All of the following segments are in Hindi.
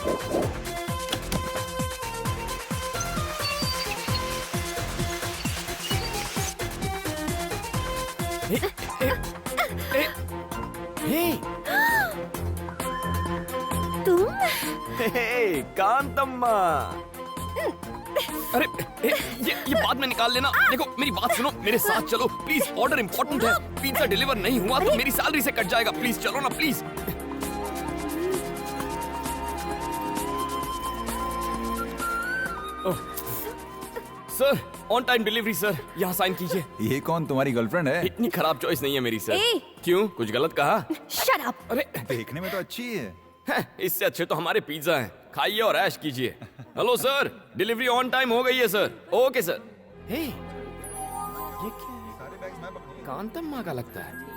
तुम? कांतम्मा। अरे ये बाद में निकाल लेना। देखो मेरी बात सुनो, मेरे साथ चलो प्लीज, ऑर्डर इंपॉर्टेंट है। पिज्जा डिलीवर नहीं हुआ तो मेरी सैलरी से कट जाएगा। प्लीज चलो ना please. Sir on time delivery sir, यहाँ साइन कीजिए। ये कौन, तुम्हारी गर्लफ्रेंड है? इतनी खराब चॉइस नहीं है मेरी सर। ए! क्यों, कुछ गलत कहा? Shut up. अरे देखने में तो अच्छी है। इससे अच्छे तो हमारे पिज्जा हैं, खाइए और ऐश कीजिए। Hello sir, delivery on time हो गई है सर। Okay sir. हे, ये क्या है? कांतम्मा का लगता है।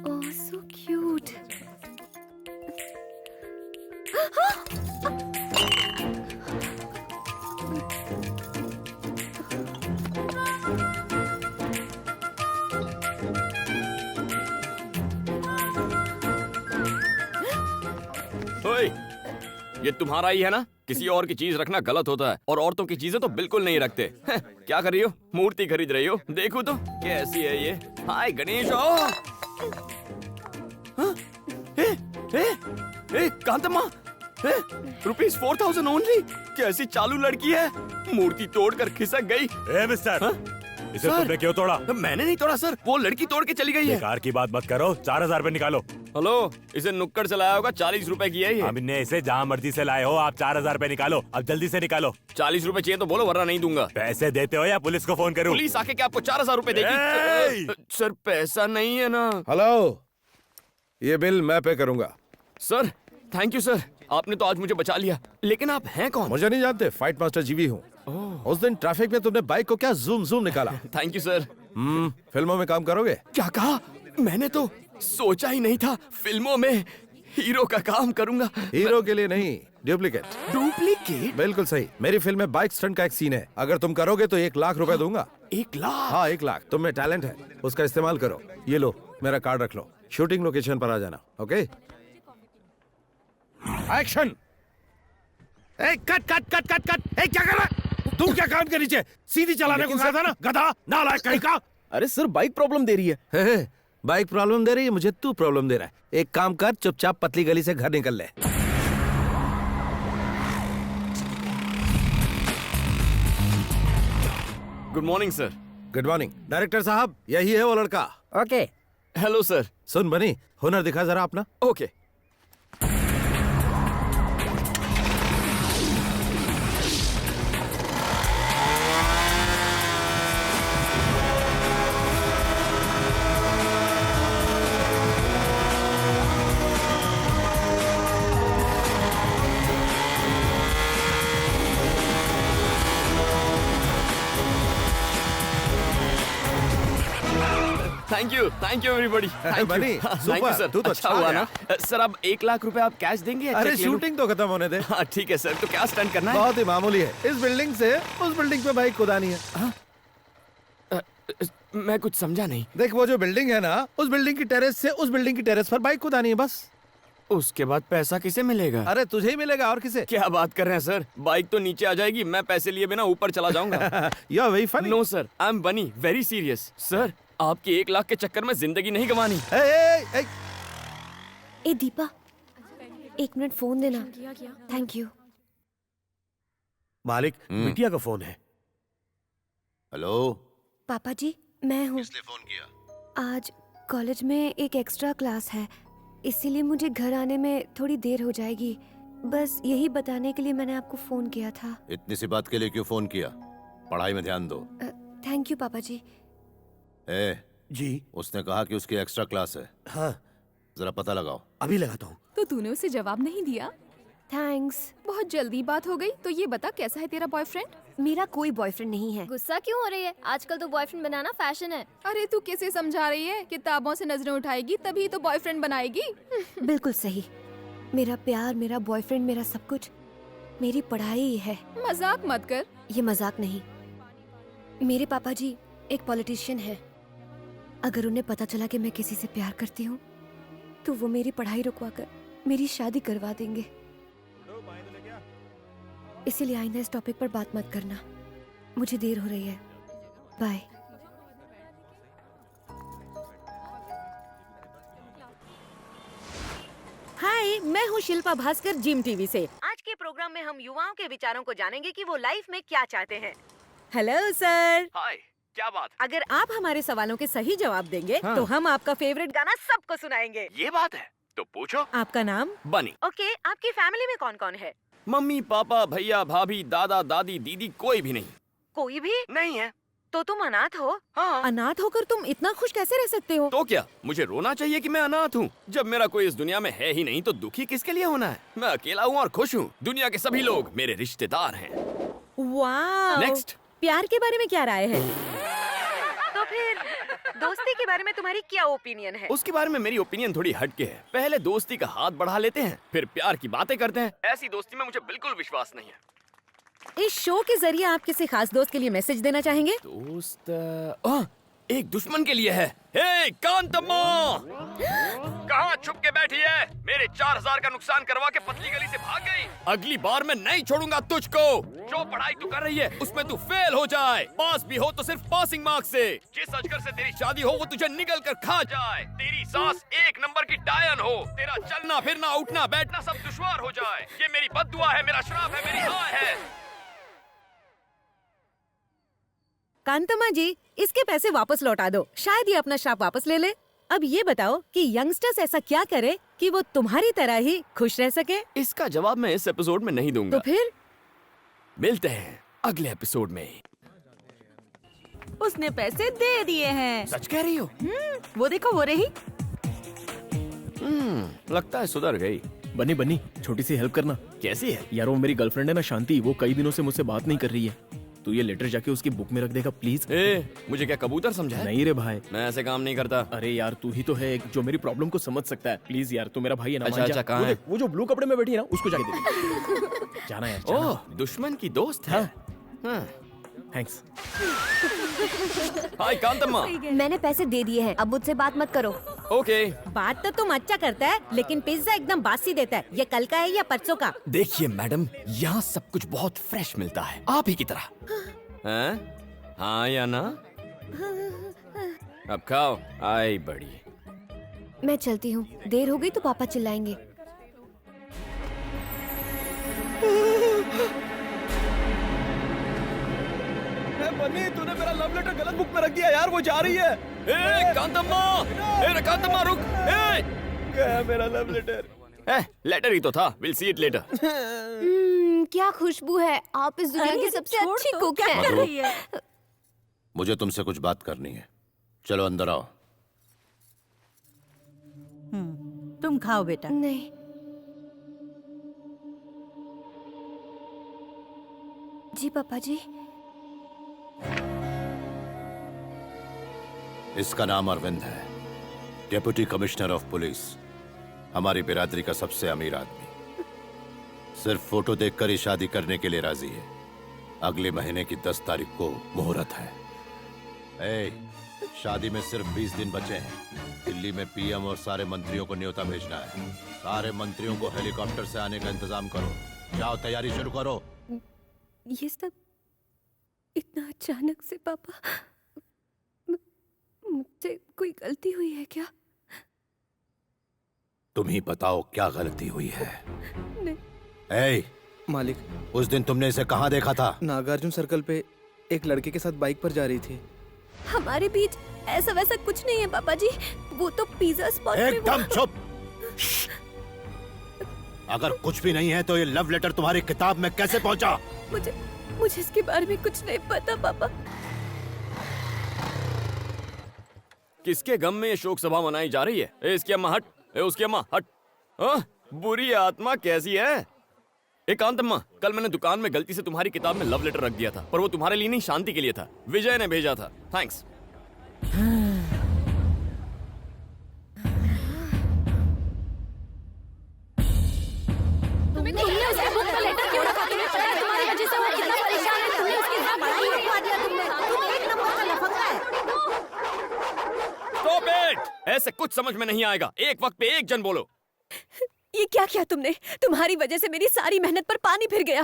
ओह सो क्यूट। ओए, ये तुम्हारा ही है ना? किसी और की चीज रखना गलत होता है और औरतों की चीजें तो बिल्कुल नहीं रखते। क्या कर रही हो? मूर्ति खरीद रही हो? देखो तो कैसी है ये। हाय गणेश। कांतम्मा, ₹4000 ओनली। कैसी चालू लड़की है, मूर्ति तोड़कर खिसक गई। ए मिस्टर, इसे सर, तुमने क्यों तोड़ा? मैंने नहीं तोड़ा सर, वो लड़की तोड़ के चली गई है। बेकार की बात मत करो, 4000 रुपए निकालो। हेलो, इसे नुक्कड़ से लाया होगा, 40 रुपए की है ये। हमने इसे जहाँ मर्जी से लाए हो, आप 4000 रुपए निकालो, अब जल्दी से निकालो। 40 रुपए चाहिए तो बोलो वरना नहीं दूंगा। पैसे देते हो या पुलिस को फोन करूं? पुलिस आके क्या आपको 4000 रुपए देगी? सर पैसा नहीं है ना। हेलो, ये बिल मैं पे करूंगा। सर थैंक यू सर, आपने तो आज मुझे बचा लिया। लेकिन आप हैं कौन? मुझे नहीं जानते, फाइट मास्टर जीवी हूँ। उस दिन ट्रैफिक में तुमने बाइक को क्या जूम जूम निकाला। Thank you sir. फिल्मों में काम करोगे? क्या कहा? मैंने तो सोचा ही नहीं था फिल्मों में हीरो का काम करूंगा। हीरो के लिए नहीं, डुप्लीकेट। डुप्लीकेट? बिल्कुल सही। मेरी फिल्म में बाइक स्टंट का एक सीन है, अगर तुम करोगे तो 1 लाख रुपए दूंगा। 1 लाख? हाँ 1 लाख। तुम में टैलेंट है, उसका इस्तेमाल करो। ये लो मेरा कार्ड रख लो, शूटिंग लोकेशन पर आ जाना। Okay, action. Cut cut cut cut cut. ए क्या कर रहा है तू? क्या कान के नीचे सीधी चलाने को कहा था ना, गधा नालायक कहीं का। अरे सर बाइक प्रॉब्लम दे रही है। बाइक प्रॉब्लम दे रही है, मुझे तू प्रॉब्लम दे रहा है। एक काम कर, चुपचाप पतली गली से घर निकल ले। Good morning sir. Good morning. Director साहब, यही है वो लड़का। ओके। Hello sir. सुन बनी, हुनर दिखा जरा अपना। ओके। Thank you everybody. बनी, सुपर, सर। तू तो अच्छा छा हुआ गया। ना सर। अब 1 लाख रुपए आप कैश देंगे या अरे चेक ले लूं? शूटिंग तो खत्म होने दे। हाँ ठीक है सर, तो क्या स्टंट करना है? बहुत ही मामूली है, इस बिल्डिंग से उस बिल्डिंग पे बाइक कुदानी है। मैं कुछ समझा नहीं। देख वो जो बिल्डिंग है ना, उस बिल्डिंग की टेरेस से उस बिल्डिंग की टेरेस पर बाइक कुदानी है बस। उसके बाद पैसा किसे मिलेगा? अरे तुझे ही मिलेगा, और किसे? क्या बात कर रहे हैं सर, बाइक तो नीचे आ जाएगी, मैं पैसे लिए बिना ऊपर चला जाऊंगा। You are very funny. No sir, I am bunny very serious. Sir आपके 1 लाख के चक्कर में जिंदगी नहीं गंवानी। ए दीपा, 1 मिनट फोन देना। Thank you. मालिक, बिटिया का फोन है। हेलो, पापा जी, मैं हूँ। किसने फोन किया? आज कॉलेज में एक एक्स्ट्रा क्लास है, इसीलिए मुझे घर आने में थोड़ी देर हो जाएगी। बस यही बताने के लिए मैंने आपको फोन किया था। इतनी सी बात के लिए क्यों फोन किया? पढ़ाई में ध्यान दो। थैंक यू पापा जी। ए, जी उसने कहा कि उसकी एक्स्ट्रा क्लास है, हाँ, जरा पता लगाओ। अभी लगाता हूँ। तो तूने उसे जवाब नहीं दिया? थैंक्स। बहुत जल्दी बात हो गई। तो ये बता, कैसा है तेरा बॉयफ्रेंड? मेरा कोई बॉयफ्रेंड नहीं है। गुस्सा क्यों हो रही है? आजकल तो बॉयफ्रेंड बनाना फैशन है। अरे तू कैसे समझा रही है? किताबों से नजरें उठाएगी तभी तो बॉयफ्रेंड बनाएगी। बिल्कुल सही। मेरा प्यार, मेरा बॉयफ्रेंड, मेरा सब कुछ मेरी पढ़ाई ही है। मजाक मत कर। ये मजाक नहीं। मेरे पापा जी एक पॉलिटिशियन है। अगर उन्हें पता चला कि मैं किसी से प्यार करती हूँ तो वो मेरी पढ़ाई रुकवा कर मेरी शादी करवा देंगे। इसीलिए आइंदा इस टॉपिक पर बात मत करना। मुझे देर हो रही है। बाय। हाय, मैं हूँ शिल्पा भास्कर, जिम टीवी से। आज के प्रोग्राम में हम युवाओं के विचारों को जानेंगे कि वो लाइफ में क्या चाहते हैं। Hello sir. हाय, क्या बात? अगर आप हमारे सवालों के सही जवाब देंगे हाँ। तो हम आपका फेवरेट गाना सबको सुनाएंगे। ये बात है, तो पूछो। आपका नाम? बनी। ओके, आपकी फैमिली में कौन कौन है? मम्मी, पापा, भैया, भाभी, दादा, दादी, दीदी, कोई भी नहीं। कोई भी नहीं है। तो तुम अनाथ हो? हाँ। अनाथ होकर तुम इतना खुश कैसे रह सकते हो? तो क्या मुझे रोना चाहिए कि मैं अनाथ हूँ? जब मेरा कोई इस दुनिया में है ही नहीं तो दुखी किसके लिए होना है? मैं अकेला हूँ और खुश हूँ। दुनिया के सभी लोग मेरे रिश्तेदार हैं। वाह। नेक्स्ट। प्यार के बारे में क्या राय है? तो फिर दोस्ती के बारे में तुम्हारी क्या ओपिनियन है? उसके बारे में मेरी ओपिनियन थोड़ी हटके है। पहले दोस्ती का हाथ बढ़ा लेते हैं, फिर प्यार की बातें करते हैं। ऐसी दोस्ती में मुझे बिल्कुल विश्वास नहीं है। इस शो के जरिए आप किसी खास दोस्त के लिए मैसेज देना चाहेंगे? दोस्त एक दुश्मन के लिए है। हे कांतम्मा, कहाँ छुप के बैठी है? मेरे 4000 का नुकसान करवा के पतली गली से भाग गई। अगली बार मैं नहीं छोड़ूंगा तुझको। जो पढ़ाई तू कर रही है उसमें तू फेल हो जाए। पास भी हो तो सिर्फ पासिंग मार्क्स से। जिस अजगर से तेरी शादी हो वो तुझे निगल कर खा जाए। तेरी सास 1 नंबर की डायन हो। तेरा चलना फिरना उठना बैठना सब दुश्वार हो जाए। ये मेरी बद्दुआ है, मेरा श्राप है, मेरी हाय है। कांतम्मा जी, इसके पैसे वापस लौटा दो, शायद ये अपना श्राप वापस ले ले। अब ये बताओ कि यंगस्टर्स ऐसा क्या करे कि वो तुम्हारी तरह ही खुश रह सके? इसका जवाब मैं इस एपिसोड में नहीं दूंगा। तो फिर मिलते हैं अगले एपिसोड में। उसने पैसे दे दिए हैं। सच कह रही हो? वो देखो, वो रही। लगता है सुधर गई। बनी बनी, छोटी सी हेल्प करना। कैसी है? यार वो मेरी गर्लफ्रेंड है ना शांति, वो कई दिनों से मुझसे बात नहीं कर रही है। तू ये लेटर जाके उसकी बुक में रख देगा प्लीज। मुझे क्या कबूतर समझा है? नहीं रे भाई, मैं ऐसे काम नहीं करता। अरे यार तू ही तो है एक जो मेरी प्रॉब्लम को समझ सकता है। प्लीज यार, तू मेरा भाई है ना। अच्छा, मान जा। अच्छा, कहाँ वो है? देख, वो जो ब्लू कपड़े में बैठी है ना, उसको जाके दे। जाना यार, जाना। ओह, दुश्मन की दोस्त है। हाँ। थैंक्स। हाय कांतम्मा। मैंने पैसे दे दिए हैं, अब मुझसे बात मत करो। ओके। बात तो तुम अच्छा करता है, लेकिन पिज्जा एकदम बासी देता है। ये कल का है या परसों का? देखिए मैडम, यहाँ सब कुछ बहुत फ्रेश मिलता है, आप ही की तरह। हैं? हाँ या ना? अब खाओ। आई बड़ी। मैं चलती हूँ, देर हो गई तो पापा चिल्लाएंगे। बनी, तूने मेरा लव लेटर गलत बुक में रख दिया यार, वो जा रही है। कांतम्मा, कांतम्मा रुक। गया मेरा लव लेटर। लेटर ही तो था। Will see it later. क्या खुशबू है। आप इस दुनिया की सबसे अच्छी कुक हैं। मुझे तुमसे कुछ बात करनी है। चलो अंदर आओ। तुम खाओ बेटा। नहीं, जी पापा जी। इसका नाम अरविंद है, डेप्यूटी कमिश्नर ऑफ पुलिस, हमारी बिरादरी का सबसे अमीर आदमी। सिर्फ फोटो देखकर ही शादी करने के लिए राजी है। अगले महीने की 10 तारीख को मुहूर्त है। शादी में सिर्फ 20 दिन बचे हैं। दिल्ली में पीएम और सारे मंत्रियों को न्योता भेजना है। सारे मंत्रियों को हेलीकॉप्टर से आने का इंतजाम करो। जाओ, तैयारी शुरू करो। ये सब इतना अचानक से पापा, मुझसे कोई गलती हुई है क्या? तुम ही बताओ क्या गलती हुई है। नहीं। मालिक, उस दिन तुमने इसे कहाँ देखा था? नागार्जुन सर्कल पे एक लड़के के साथ बाइक पर जा रही थी। हमारे बीच ऐसा वैसा कुछ नहीं है पापा जी। वो तो पिज्जा स्पॉट में एकदम चुप। अगर कुछ भी नहीं है तो ये लव लेटर तुम्हारी किताब में कैसे पहुंचा? मुझे इसके बारे में कुछ नहीं पता पापा। किसके गम में ये शोक सभा मनाई जा रही है? इसकी अम्मा हट। उसकी अम्मा हट। बुरी आत्मा कैसी है? कांतम्मा, कल मैंने दुकान में गलती से तुम्हारी किताब में लव लेटर रख दिया था, पर वो तुम्हारे लिए नहीं, शांति के लिए था। विजय ने भेजा था। थैंक्स। ऐसे कुछ समझ में नहीं आएगा। एक वक्त पे एक जन बोलो। ये क्या किया तुमने? तुम्हारी वजह से मेरी सारी मेहनत पर पानी फिर गया।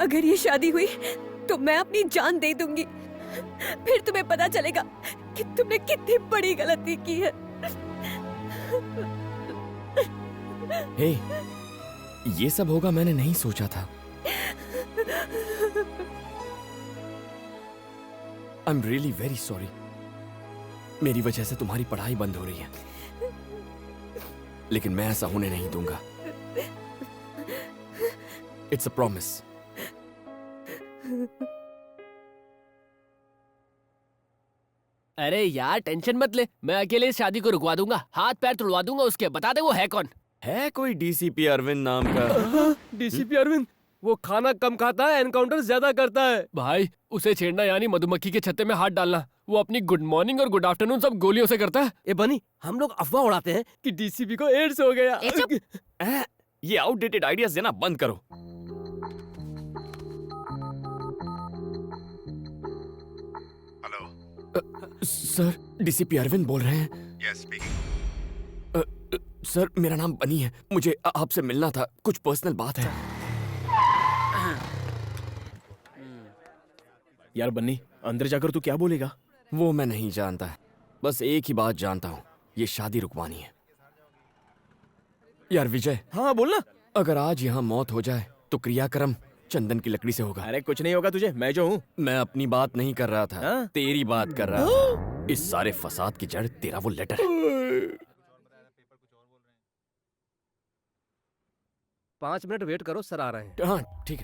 अगर ये शादी हुई तो मैं अपनी जान दे दूंगी। फिर तुम्हें पता चलेगा कि तुमने कितनी बड़ी गलती की है। हे, ये सब होगा मैंने नहीं सोचा था। I am really very sorry. मेरी वजह से तुम्हारी पढ़ाई बंद हो रही है, लेकिन मैं ऐसा होने नहीं दूंगा। It's a promise. अरे यार टेंशन मत ले, मैं अकेले इस शादी को रुकवा दूंगा, हाथ पैर तुड़वा दूंगा उसके। बता दे वो है कौन। है कोई डीसीपी अरविंद नाम का? डीसीपी अरविंद? वो खाना कम खाता है, एनकाउंटर ज्यादा करता है। भाई उसे छेड़ना यानी मधुमक्खी के छत्ते में हाथ डालना। वो अपनी गुड मॉर्निंग और गुड आफ्टरनून सब गोलियों से करता है। ए बनी, हम लोग अफवाह उड़ाते हैं कि डीसीपी को एड्स हो गया। ये आउटडेटेड आइडियाज देना बंद करो। सर, डीसीपी अरविंद बोल रहे हैं? Yes speaking. सर, मेरा नाम बनी है, मुझे आपसे मिलना था, कुछ पर्सनल बात है। यार बन्नी, अंदर जाकर तू क्या बोलेगा? वो मैं नहीं जानता, बस एक ही बात जानता हूँ, ये शादी रुकवानी है। यार विजय। हाँ बोलना। अगर आज यहाँ मौत हो जाए तो क्रियाक्रम चंदन की लकड़ी से होगा। अरे कुछ नहीं होगा तुझे, मैं जो हूँ। मैं अपनी बात नहीं कर रहा था, हाँ? तेरी बात कर रहा था। इस सारे फसाद की जड़ तेरा वो लेटर है। 5 मिनट वेट करो, सर आ रहे हैं। हाँ ठीक है।